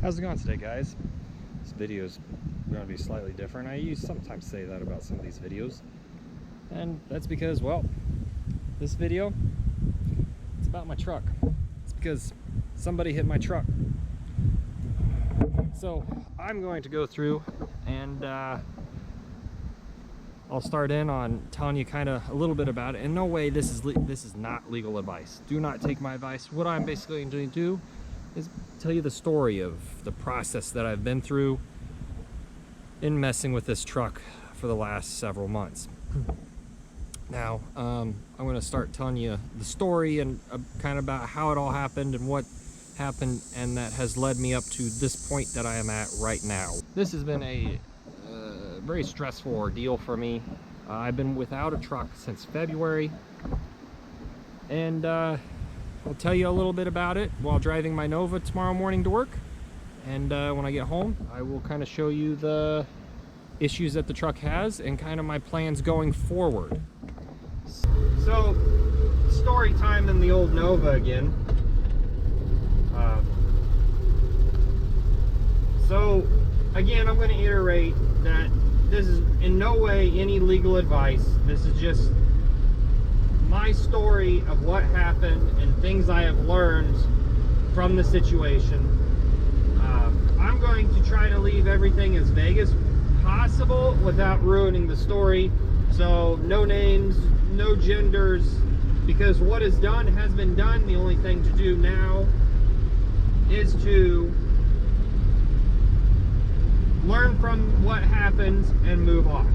How's it going today, guys? This video is going to be slightly different. I sometimes say that about some of these videos, and that's because, well, this video, it's about my truck. It's because somebody hit my truck. So I'm going to go through and I'll start in on telling you kind of a little bit about it. And no way, this is not legal advice. Do not take my advice. What I'm basically going to do is tell you the story of the process that I've been through in messing with this truck for the last several months. Now, I'm going to start telling you the story and kind of about how it all happened and what happened, and that has led me up to this point that I am at right now. This has been a very stressful ordeal for me. I've been without a truck since February, and I'll tell you a little bit about it while driving my Nova tomorrow morning to work. And when I get home, I will kind of show you the issues that the truck has and kind of my plans going forward. So, story time in the old Nova again. So, again, I'm going to iterate that this is in no way any legal advice. This is just my story of what happened and things I have learned from the situation. I'm going to try to leave everything as vague as possible without ruining the story. So no names, no genders, because what is done has been done. The only thing to do now is to learn from what happens and move on.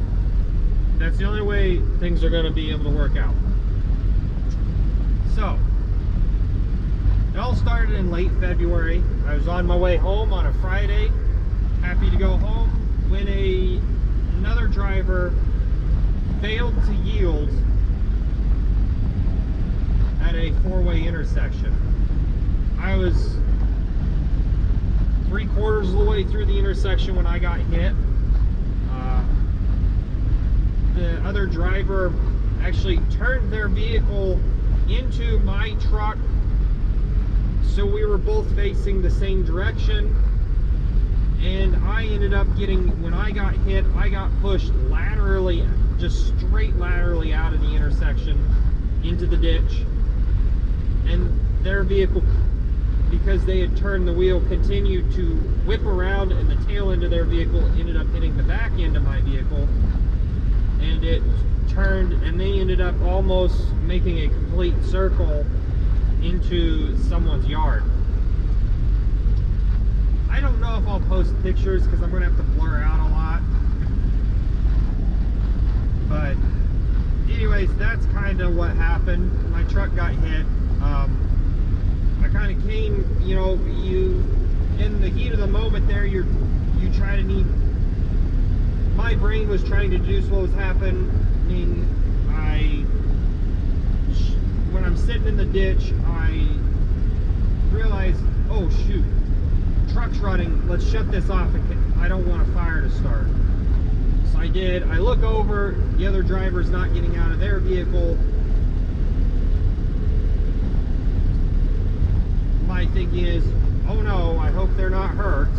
That's the only way things are going to be able to work out. So, it all started in late February. I was on my way home on a Friday, happy to go home, when another driver failed to yield at a four-way intersection. I was 3/4 of the way through the intersection when I got hit. The other driver actually turned their vehicle into my truck, so we were both facing the same direction, and I ended up when I got hit, I got pushed laterally, just straight laterally out of the intersection into the ditch, and their vehicle, because they had turned the wheel, continued to whip around, and the tail end of their vehicle ended up hitting the back end of my vehicle, and it turned, and they ended up almost making a complete circle into someone's yard. I don't know if I'll post pictures because I'm going to have to blur out a lot, but anyways, that's kind of what happened. My truck got hit. I kind of came, you in the heat of the moment there, you try to my brain was trying to deduce what was happening. When I'm sitting in the ditch, I realized, oh shoot, truck's running, let's shut this off. I don't want a fire to start. So I did. I look over, the other driver's not getting out of their vehicle. My thinking is, oh no, I hope they're not hurt.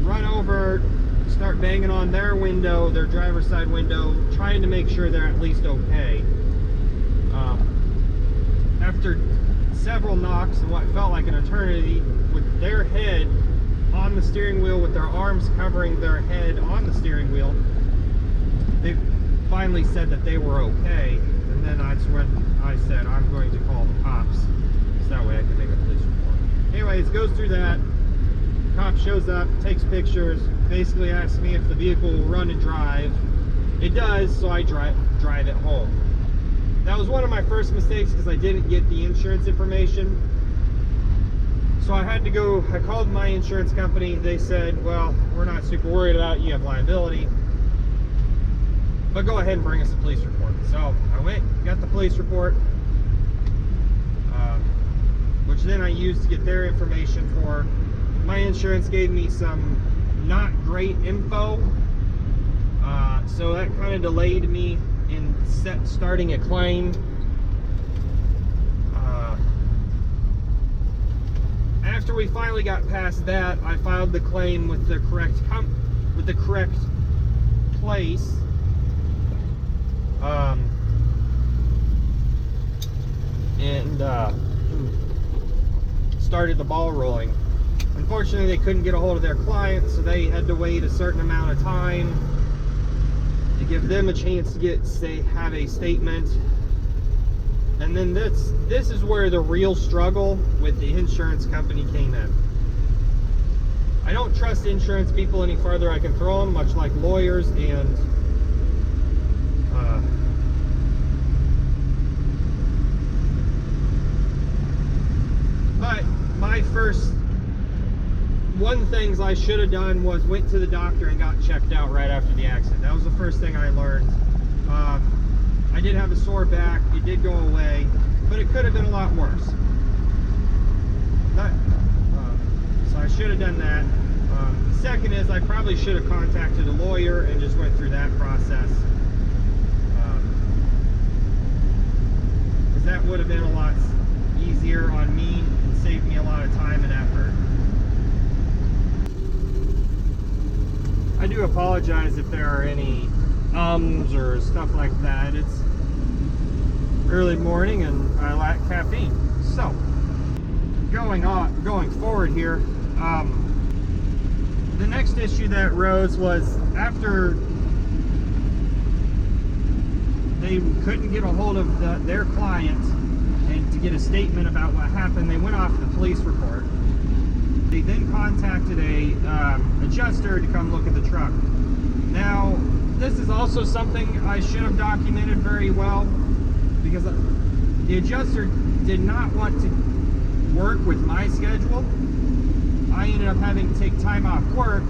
Run over, start banging on their window, their driver's side window, trying to make sure they're at least okay. After several knocks and what felt like an eternity, with their head on the steering wheel, with their arms covering their head on the steering wheel, they finally said that they were okay. And then that's when I said, I'm going to call the cops, so that way I can make a police report. Anyways, goes through that. Cop shows up, takes pictures, basically asks me if the vehicle will run and drive. It does, so I drive it home. That was one of my first mistakes because I didn't get the insurance information. So I called my insurance company. They said, well, we're not super worried about it, you have liability, but go ahead and bring us a police report. So I went, got the police report, which then I used to get their information for. My insurance gave me some not great info, so that kind of delayed me in starting a claim. after we finally got past that, I filed the claim with the correct place. And started the ball rolling. Unfortunately, they couldn't get a hold of their client, so they had to wait a certain amount of time to give them a chance to have a statement. And then this is where the real struggle with the insurance company came in. I don't trust insurance people any further I can throw them, much like lawyers and but my first things I should have done was went to the doctor and got checked out right after the accident. That was the first thing I learned. I did have a sore back. It did go away, but it could have been a lot worse. So I should have done that. The second is I probably should have contacted a lawyer and just went through that process. Because that would have been a lot easier on me and saved me a lot of time and effort. I do apologize if there are any ums or stuff like that. It's early morning and I lack caffeine. So, going forward here, the next issue that arose was after they couldn't get a hold of their client and to get a statement about what happened, they went off the police report. They then contacted a adjuster to come look at the truck. Now, this is also something I should have documented very well, because the adjuster did not want to work with my schedule. I ended up having to take time off work,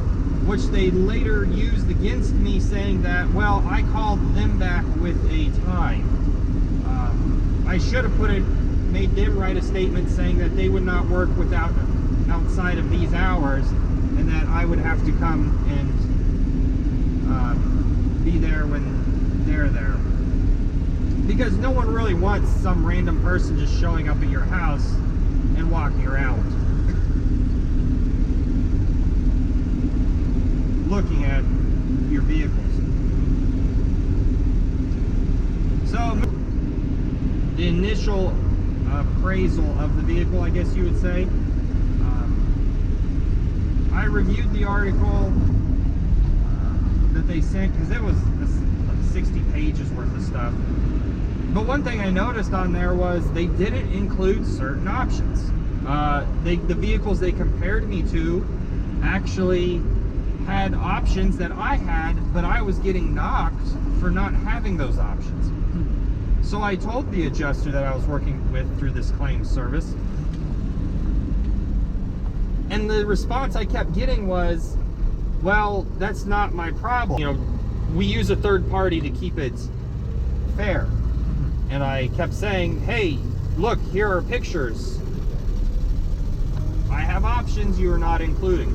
which they later used against me, saying that, well, I called them back with a time. I should have made them write a statement saying that they would not work outside of these hours, and that I would have to come and be there when they're there. Because no one really wants some random person just showing up at your house and walking around looking at your vehicles. So the initial appraisal of the vehicle, I guess you would say, I reviewed the article that they sent, because it was like 60 pages worth of stuff. But one thing I noticed on there was they didn't include certain options. The vehicles they compared me to actually had options that I had, but I was getting knocked for not having those options. So I told the adjuster that I was working with through this claims service, and the response I kept getting was, well, that's not my problem. You know, we use a third party to keep it fair. And I kept saying, hey, look, here are pictures. I have options you are not including.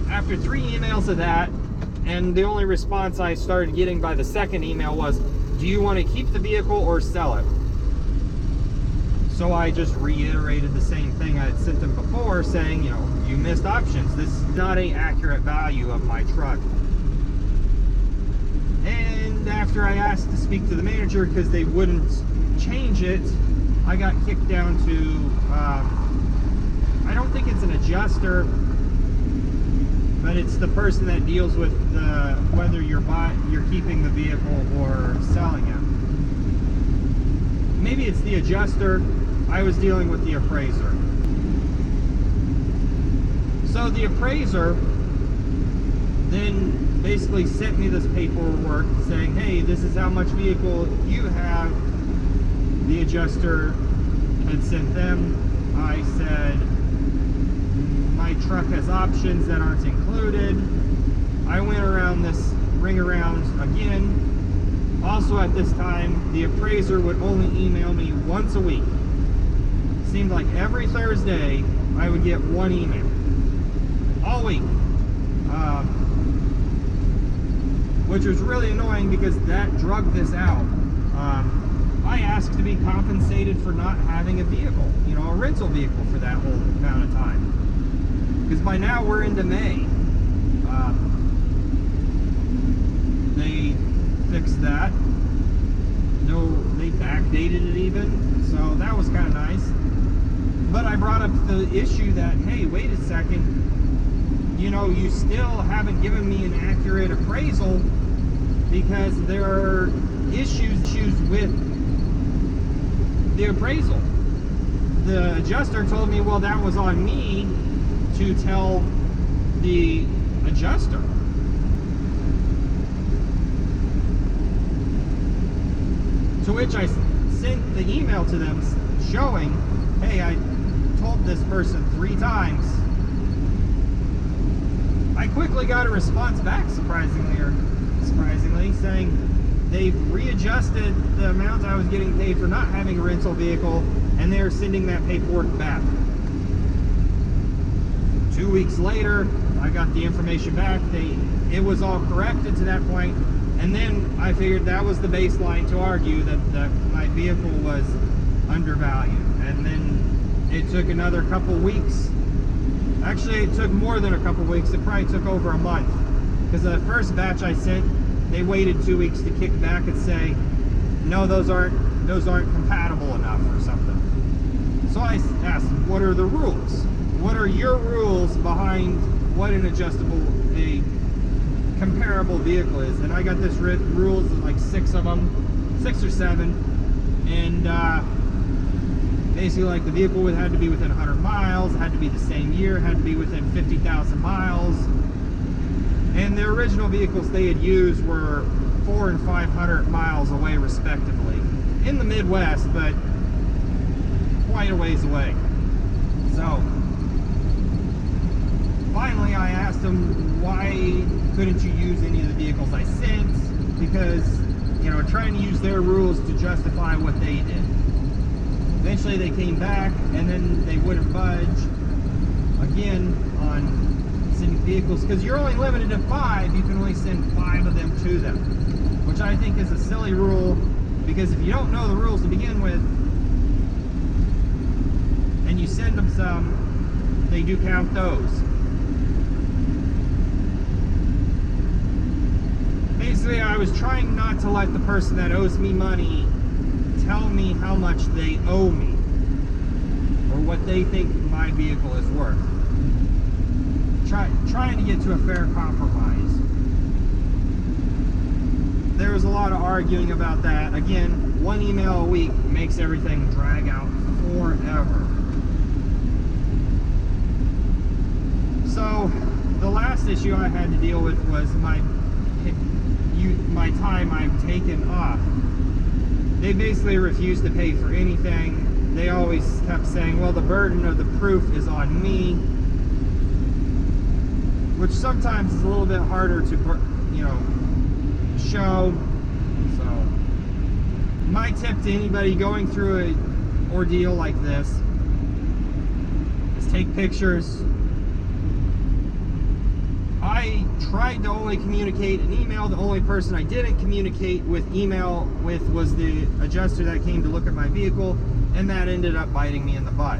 After 3 emails of that, and the only response I started getting by the second email was, do you want to keep the vehicle or sell it? So I just reiterated the same thing I had sent them before, saying, you know, you missed options. This is not an accurate value of my truck. And after I asked to speak to the manager because they wouldn't change it, I got kicked down to, I don't think it's an adjuster, but it's the person that deals with whether you're keeping the vehicle or selling it. Maybe it's the adjuster. I was dealing with the appraiser. So the appraiser then basically sent me this paperwork saying, hey, this is how much vehicle you have. The adjuster had sent them. I said, my truck has options that aren't included. I went around this ring around again. Also at this time, the appraiser would only email me once a week. Seemed like every Thursday I would get 1 email. All week. Which was really annoying because that drug this out. I asked to be compensated for not having a vehicle, you know, a rental vehicle for that whole amount of time. because by now we're into May. They fixed that. No, they backdated it even, so that was kind of nice. But I brought up the issue that, hey, wait a second, you know, you still haven't given me an accurate appraisal because there are issues with the appraisal. The adjuster told me, well, that was on me to tell the adjuster. To which I sent the email to them showing, hey, I told this person 3 times. I quickly got a response back, surprisingly, saying they've readjusted the amount I was getting paid for not having a rental vehicle, and they're sending that paperwork back. 2 weeks later, I got the information back. It was all corrected to that point. And then I figured that was the baseline to argue that my vehicle was undervalued. And then it took another couple weeks. Actually, it took more than a couple weeks. It probably took over a month. Because the first batch I sent, they waited 2 weeks to kick back and say, no, those aren't compatible enough or something. So I asked, what are the rules? What are your rules behind what an adjustable, a comparable vehicle is? And I got this rules, like 6 of them, 6 or 7, and basically like the vehicle had to be within 100 miles, had to be the same year, had to be within 50,000 miles, and the original vehicles they had used were 400 and 500 miles away respectively, in the Midwest, but quite a ways away. So finally I asked them, why couldn't you use any of the vehicles I sent? Because, you know, trying to use their rules to justify what they did. Eventually they came back, and then they wouldn't budge again on sending vehicles, because you're only limited to 5. You can only send 5 of them to them, which I think is a silly rule, because if you don't know the rules to begin with and you send them some, they do count those. Basically, I was trying not to let the person that owes me money tell me how much they owe me or what they think my vehicle is worth. Trying to get to a fair compromise. There was a lot of arguing about that. Again, 1 email a week makes everything drag out forever. So the last issue I had to deal with was my time I've taken off. They basically refused to pay for anything. They always kept saying, well, the burden of the proof is on me, which sometimes is a little bit harder to, you know, show. So my tip to anybody going through an ordeal like this is take pictures. I tried to only communicate an email. The only person I didn't communicate with email with was the adjuster that came to look at my vehicle, and that ended up biting me in the butt.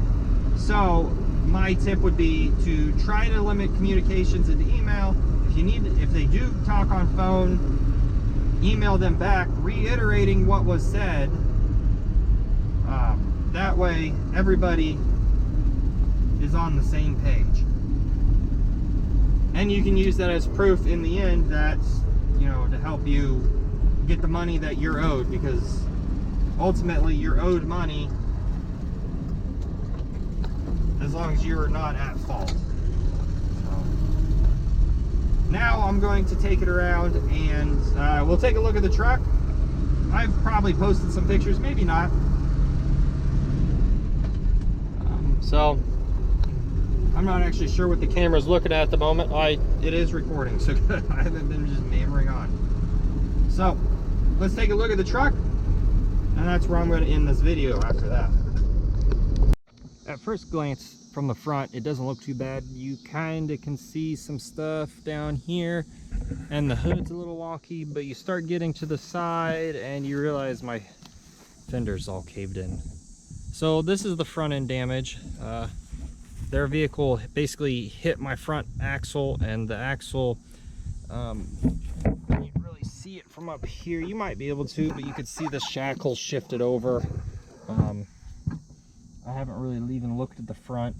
So my tip would be to try to limit communications into email. If they do talk on phone, email them back reiterating what was said. That way everybody is on the same page. And you can use that as proof in the end that, you know, to help you get the money that you're owed, because ultimately you're owed money as long as you're not at fault. So, now I'm going to take it around and we'll take a look at the truck. I've probably posted some pictures, maybe not. So I'm not actually sure what the camera's looking at the moment. It is recording, so I haven't been just hammering on. So let's take a look at the truck, and that's where I'm going to end this video after that. At first glance from the front, it doesn't look too bad. You kind of can see some stuff down here, and the hood's a little wonky, but you start getting to the side and you realize my fender's all caved in. So this is the front end damage. their vehicle basically hit my front axle, and the axle, you can't really see it from up here. You might be able to, but you could see the shackle shifted over. I haven't really even looked at the front,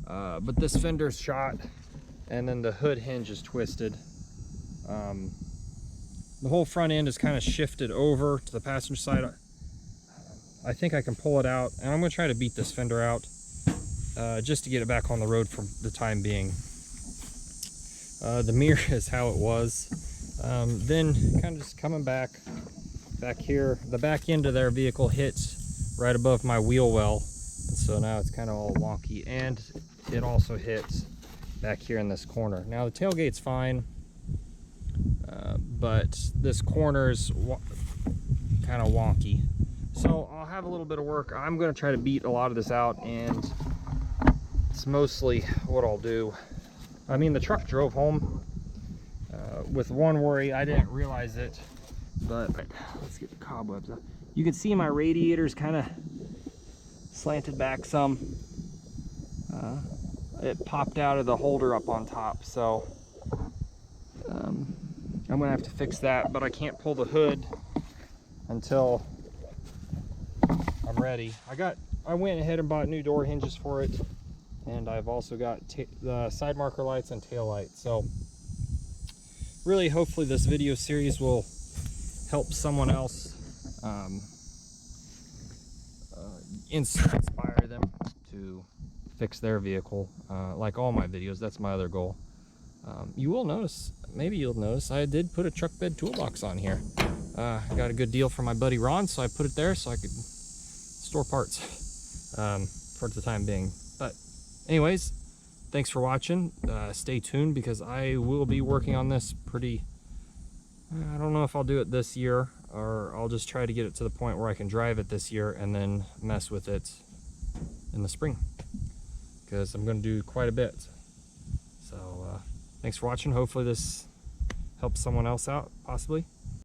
but this fender's shot, and then the hood hinge is twisted. The whole front end is kind of shifted over to the passenger side. I think I can pull it out, and I'm going to try to beat this fender out just to get it back on the road for the time being. The mirror is how it was. Then kind of just coming back here, the back end of their vehicle hits right above my wheel well, and so now it's kind of all wonky, and it also hits back here in this corner. Now the tailgate's fine, but this corner's kind of wonky, so I'll have a little bit of work. I'm going to try to beat a lot of this out, and it's mostly what I'll do. I mean, the truck drove home with one worry. I didn't realize it, but let's get the cobwebs up. You can see my radiator's kind of slanted back some. It popped out of the holder up on top, so I'm gonna have to fix that, but I can't pull the hood until I'm ready. I went ahead and bought new door hinges for it, and I've also got the side marker lights and tail lights. So really, hopefully this video series will help someone else, inspire them to fix their vehicle. Like all my videos, that's my other goal. You will notice, maybe you'll notice, I did put a truck bed toolbox on here. I got a good deal from my buddy Ron, so I put it there so I could store parts for the time being. But anyways, thanks for watching. Stay tuned, because I will be working on this pretty, I don't know if I'll do it this year, or I'll just try to get it to the point where I can drive it this year and then mess with it in the spring, because I'm going to do quite a bit. So thanks for watching. Hopefully this helps someone else out, possibly.